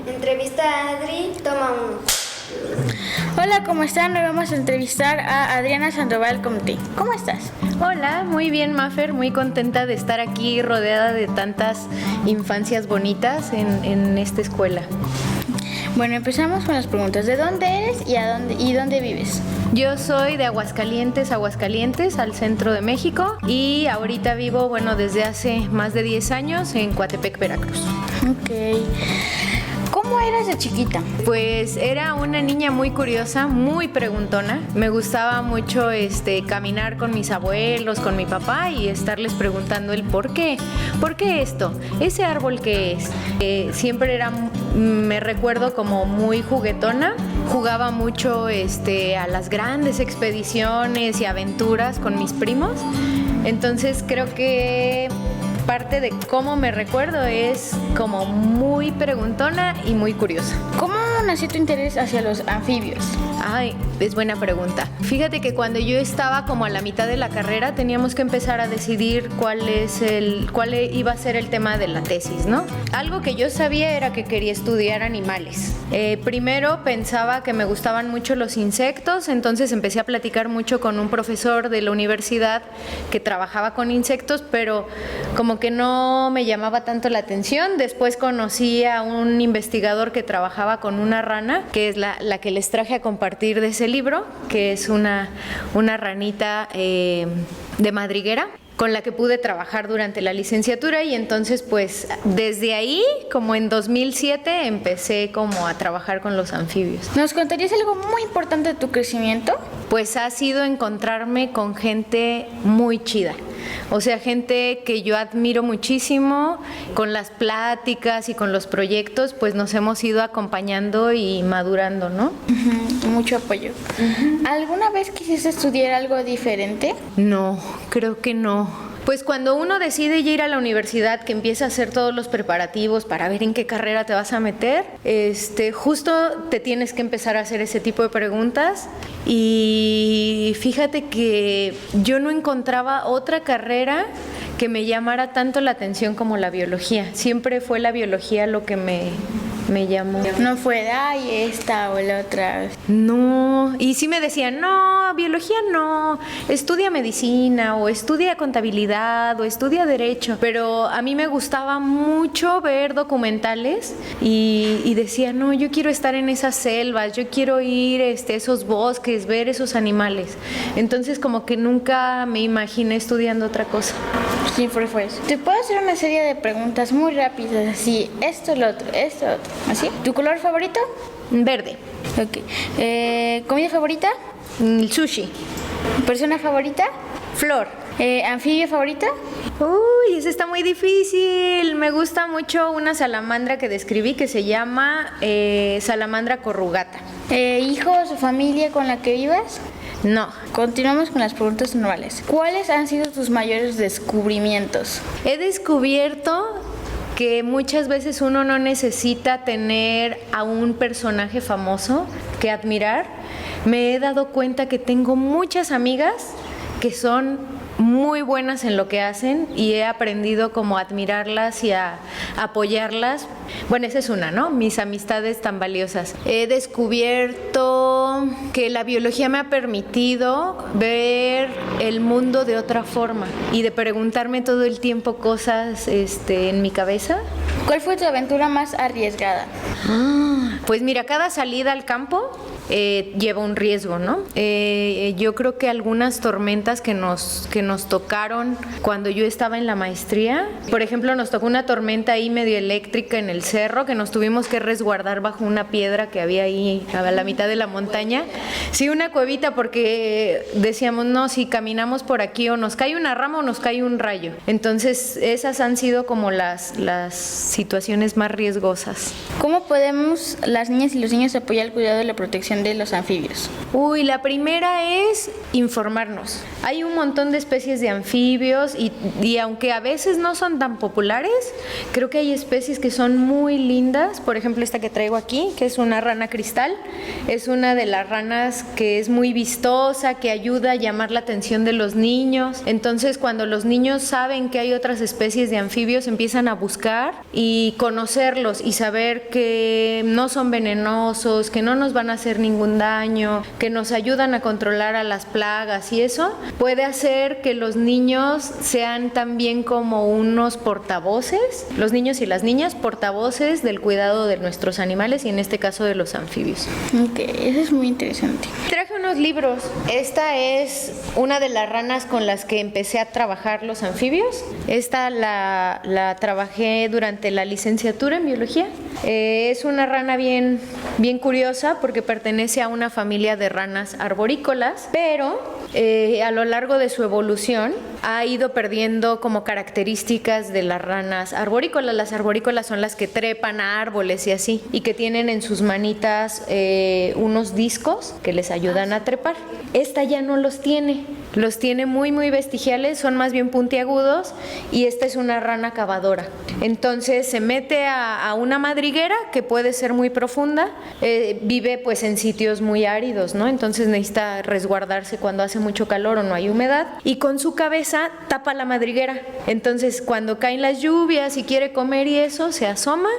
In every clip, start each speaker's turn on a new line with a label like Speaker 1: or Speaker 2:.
Speaker 1: Entrevista a Adri, toma 1.
Speaker 2: Hola, ¿cómo están? Hoy vamos a entrevistar a Adriana Sandoval Comte. ¿Cómo estás?
Speaker 3: Hola, muy bien, Mafer, muy contenta de estar aquí rodeada de tantas infancias bonitas en esta escuela.
Speaker 2: Bueno, empezamos con las preguntas. ¿De dónde eres y dónde vives?
Speaker 3: Yo soy de Aguascalientes, al centro de México, y ahorita vivo, desde hace más de 10 años en Coatepec, Veracruz.
Speaker 2: Ok. ¿Cómo eras de chiquita?
Speaker 3: Pues era una niña muy curiosa, muy preguntona. Me gustaba mucho caminar con mis abuelos, con mi papá y estarles preguntando el por qué. ¿Por qué esto? ¿Ese árbol qué es? Siempre me recuerdo como muy juguetona. Jugaba mucho a las grandes expediciones y aventuras con mis primos. Entonces creo que parte de cómo me recuerdo es como muy preguntona y muy curiosa.
Speaker 2: ¿Cómo nació tu interés hacia los anfibios?
Speaker 3: Ay, es buena pregunta. Fíjate que cuando yo estaba como a la mitad de la carrera teníamos que empezar a decidir cuál iba a ser el tema de la tesis, ¿no? Algo que yo sabía era que quería estudiar animales. Primero pensaba que me gustaban mucho los insectos, entonces empecé a platicar mucho con un profesor de la universidad que trabajaba con insectos, pero como que no me llamaba tanto la atención. Después conocí a un investigador que trabajaba con una rana, que es la que les traje a compartir de ese libro, que es una ranita de madriguera, con la que pude trabajar durante la licenciatura, y entonces pues desde ahí, como en 2007, empecé como a trabajar con los anfibios.
Speaker 2: ¿Nos contarías algo muy importante de tu crecimiento?
Speaker 3: Pues ha sido encontrarme con gente muy chida. O sea, gente que yo admiro muchísimo. Con las pláticas y con los proyectos, pues nos hemos ido acompañando y madurando, ¿no?
Speaker 2: Mucho apoyo. ¿Alguna vez quisiste estudiar algo diferente?
Speaker 3: No, creo que no. Pues cuando uno decide ya ir a la universidad, que empieza a hacer todos los preparativos para ver en qué carrera te vas a meter, justo te tienes que empezar a hacer ese tipo de preguntas. Y fíjate que yo no encontraba otra carrera que me llamara tanto la atención como la biología. Siempre fue la biología lo que me llamó.
Speaker 2: No fue de, ay, esta o la otra.
Speaker 3: No, y sí me decían, no, biología no, estudia medicina o estudia contabilidad o estudia derecho. Pero a mí me gustaba mucho ver documentales y decía, no, yo quiero estar en esas selvas, yo quiero ir a esos bosques, ver esos animales. Entonces como que nunca me imaginé estudiando otra cosa.
Speaker 2: Siempre fue eso. Te puedo hacer una serie de preguntas muy rápidas, así, esto, lo otro, ¿así? ¿Tu color favorito?
Speaker 3: Verde.
Speaker 2: Ok. ¿Comida favorita?
Speaker 3: El sushi.
Speaker 2: ¿Persona favorita?
Speaker 3: Flor.
Speaker 2: ¿Anfibio favorito?
Speaker 3: Uy, eso está muy difícil. Me gusta mucho una salamandra que describí que se llama salamandra corrugata.
Speaker 2: ¿Hijos o familia con la que vivas?
Speaker 3: No.
Speaker 2: Continuamos con las preguntas normales. ¿Cuáles han sido tus mayores descubrimientos?
Speaker 3: He descubierto que muchas veces uno no necesita tener a un personaje famoso que admirar. Me he dado cuenta que tengo muchas amigas que son muy buenas en lo que hacen y he aprendido como a admirarlas y a apoyarlas. Bueno, esa es una, ¿no? Mis amistades tan valiosas. He descubierto que la biología me ha permitido ver el mundo de otra forma y de preguntarme todo el tiempo cosas en mi cabeza.
Speaker 2: ¿Cuál fue tu aventura más arriesgada?
Speaker 3: Pues mira, cada salida al campo lleva un riesgo, ¿no? Yo creo que algunas tormentas que nos tocaron cuando yo estaba en la maestría, por ejemplo, nos tocó una tormenta ahí medio eléctrica en el cerro que nos tuvimos que resguardar bajo una piedra que había ahí a la mitad de la montaña. Sí, una cuevita, porque decíamos, no, si caminamos por aquí o nos cae una rama o nos cae un rayo. Entonces, esas han sido como las situaciones más riesgosas.
Speaker 2: ¿Cómo podemos las niñas y los niños apoyar el cuidado y la protección de los anfibios?
Speaker 3: Uy, la primera es informarnos. Hay un montón de especies de anfibios y aunque a veces no son tan populares, creo que hay especies que son muy lindas. Por ejemplo, esta que traigo aquí, que es una rana cristal, es una de las ranas que es muy vistosa, que ayuda a llamar la atención de los niños. Entonces, cuando los niños saben que hay otras especies de anfibios, empiezan a buscar y conocerlos y saber que no son venenosos, que no nos van a hacer ningún daño, que nos ayudan a controlar a las plagas, y eso puede hacer que los niños sean también como unos portavoces, los niños y las niñas portavoces del cuidado de nuestros animales y en este caso de los anfibios.
Speaker 2: Ok, eso es muy interesante.
Speaker 3: Traje unos libros. Esta es una de las ranas con las que empecé a trabajar los anfibios. Esta la trabajé durante la licenciatura en biología. Es una rana bien curiosa porque pertenece a una familia de ranas arborícolas, pero a lo largo de su evolución ha ido perdiendo como características de las ranas arborícolas. Las arborícolas son las que trepan a árboles y así, y que tienen en sus manitas unos discos que les ayudan a trepar. Esta ya no los tiene muy vestigiales, son más bien puntiagudos, y esta es una rana cavadora. Entonces se mete a una madriguera que puede ser muy profunda, vive pues en sitios muy áridos, ¿no? Entonces necesita resguardarse cuando hace mucho calor o no hay humedad, y con su cabeza tapa la madriguera. Entonces cuando caen las lluvias y quiere comer y eso, se asoma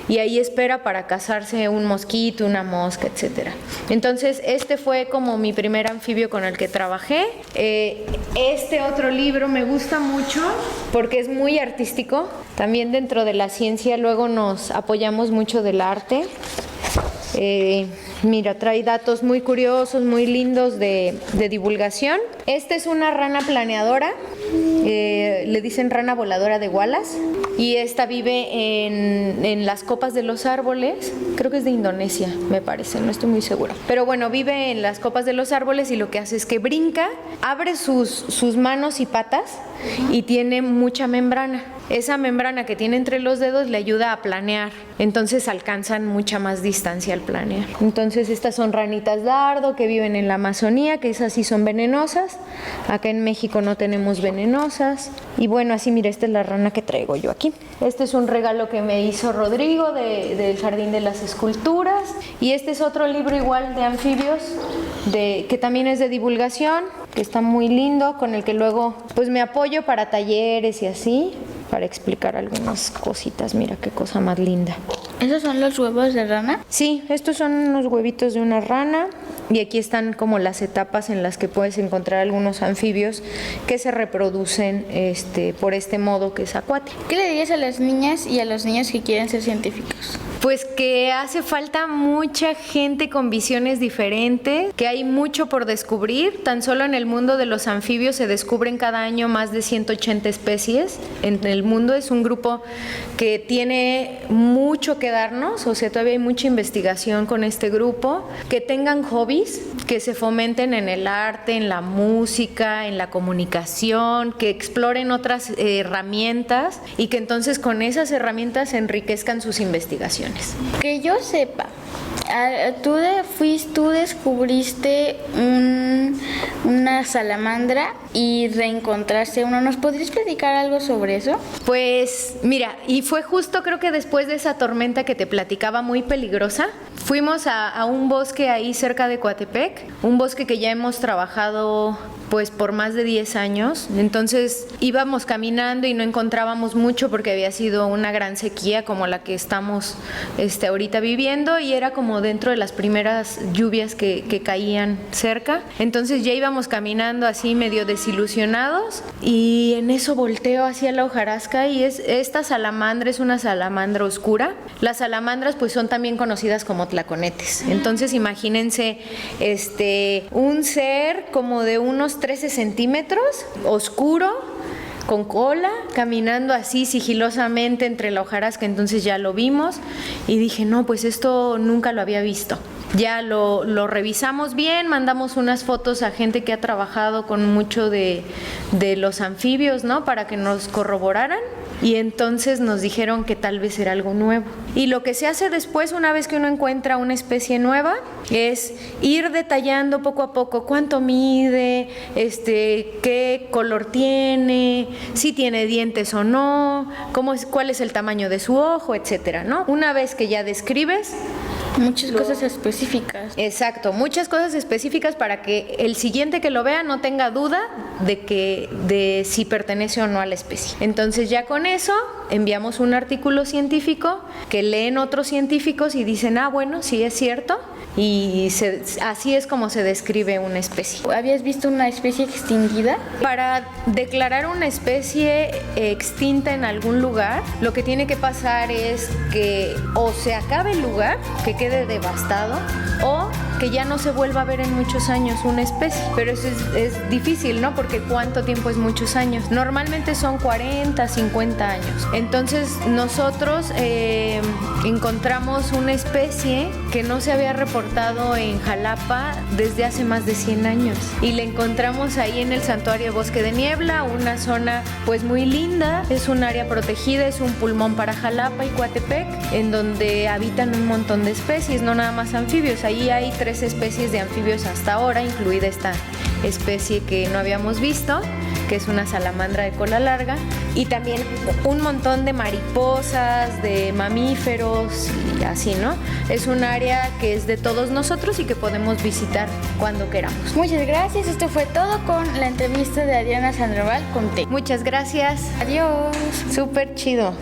Speaker 3: y ahí espera para cazarse un mosquito, una mosca, etcétera. Entonces este fue como mi primer anfibio con el que trabajé. Este otro libro me gusta mucho porque es muy artístico. También dentro de la ciencia luego nos apoyamos mucho del arte. Mira, trae datos muy curiosos, muy lindos de divulgación. Esta es una rana planeadora, le dicen rana voladora de Wallace, y esta vive en las copas de los árboles. Creo que es de Indonesia, me parece, no estoy muy segura. Pero bueno, vive en las copas de los árboles y lo que hace es que brinca, abre sus manos y patas y tiene mucha membrana. Esa membrana que tiene entre los dedos le ayuda a planear, entonces alcanzan mucha más distancia al planear. Entonces estas son ranitas dardo que viven en la Amazonía, que esas sí son venenosas. Acá en México no tenemos venenosas. Y bueno, así mira, esta es la rana que traigo yo aquí. Este es un regalo que me hizo Rodrigo del Jardín de las Esculturas. Y este es otro libro igual de anfibios, que también es de divulgación, que está muy lindo, con el que luego pues me apoyo para talleres y así, para explicar algunas cositas. Mira qué cosa más linda.
Speaker 2: ¿Esos son los huevos de rana?
Speaker 3: Sí, estos son unos huevitos de una rana, y aquí están como las etapas en las que puedes encontrar algunos anfibios que se reproducen por este modo que es acuático.
Speaker 2: ¿Qué le dirías a las niñas y a los niños que quieren ser científicos?
Speaker 3: Pues que hace falta mucha gente con visiones diferentes, que hay mucho por descubrir. Tan solo en el mundo de los anfibios se descubren cada año más de 180 especies. En el mundo es un grupo que tiene mucho que darnos, o sea, todavía hay mucha investigación con este grupo. Que tengan hobbies, que se fomenten en el arte, en la música, en la comunicación, que exploren otras herramientas y que entonces con esas herramientas enriquezcan sus investigaciones.
Speaker 2: Que yo sepa, tú descubriste una salamandra y reencontraste uno. ¿Nos podrías platicar algo sobre eso?
Speaker 3: Pues mira, y fue justo creo que después de esa tormenta que te platicaba muy peligrosa, fuimos a un bosque ahí cerca de Coatepec, un bosque que ya hemos trabajado pues por más de 10 años. Entonces íbamos caminando y no encontrábamos mucho porque había sido una gran sequía como la que estamos ahorita viviendo, y era como dentro de las primeras lluvias que caían cerca. Entonces ya íbamos caminando así medio desilusionados, y en eso volteo hacia la hojarasca, y esta salamandra es una salamandra oscura. Las salamandras pues son también conocidas como tlaconetes. Entonces imagínense un ser como de unos 13 centímetros, oscuro, con cola, caminando así sigilosamente entre la hojarasca. Entonces ya lo vimos y dije, no, pues esto nunca lo había visto. Ya lo revisamos bien, mandamos unas fotos a gente que ha trabajado con mucho de los anfibios, ¿no? Para que nos corroboraran, y entonces nos dijeron que tal vez era algo nuevo. Y lo que se hace después, una vez que uno encuentra una especie nueva, es ir detallando poco a poco cuánto mide, qué color tiene, si tiene dientes o no, cuál es el tamaño de su ojo, etcétera, ¿no? Una vez que ya describes
Speaker 2: muchas cosas específicas.
Speaker 3: Exacto, muchas cosas específicas para que el siguiente que lo vea no tenga duda de si pertenece o no a la especie. Entonces ya con eso enviamos un artículo científico que leen otros científicos y dicen, bueno, sí es cierto, y así es como se describe una especie.
Speaker 2: ¿Habías visto una especie extinguida?
Speaker 3: Para declarar una especie extinta en algún lugar, lo que tiene que pasar es que o se acabe el lugar, que quede devastado, o que ya no se vuelva a ver en muchos años una especie. Pero eso es difícil, ¿no? Porque ¿cuánto tiempo es muchos años? Normalmente son 40, 50 años. Entonces nosotros encontramos una especie que no se había reportado en Jalapa desde hace más de 100 años. Y la encontramos ahí en el Santuario Bosque de Niebla, una zona pues muy linda, es un área protegida, es un pulmón para Jalapa y Coatepec, en donde habitan un montón de especies, no nada más anfibios. Ahí hay 3 especies de anfibios hasta ahora, incluida esta especie que no habíamos visto, que es una salamandra de cola larga, y también un montón de mariposas, de mamíferos y así, ¿no? Es un área que es de todos nosotros y que podemos visitar cuando queramos.
Speaker 2: Muchas gracias, esto fue todo con la entrevista de Adriana Sandoval con T.
Speaker 3: Muchas gracias.
Speaker 2: Adiós.
Speaker 3: Súper chido.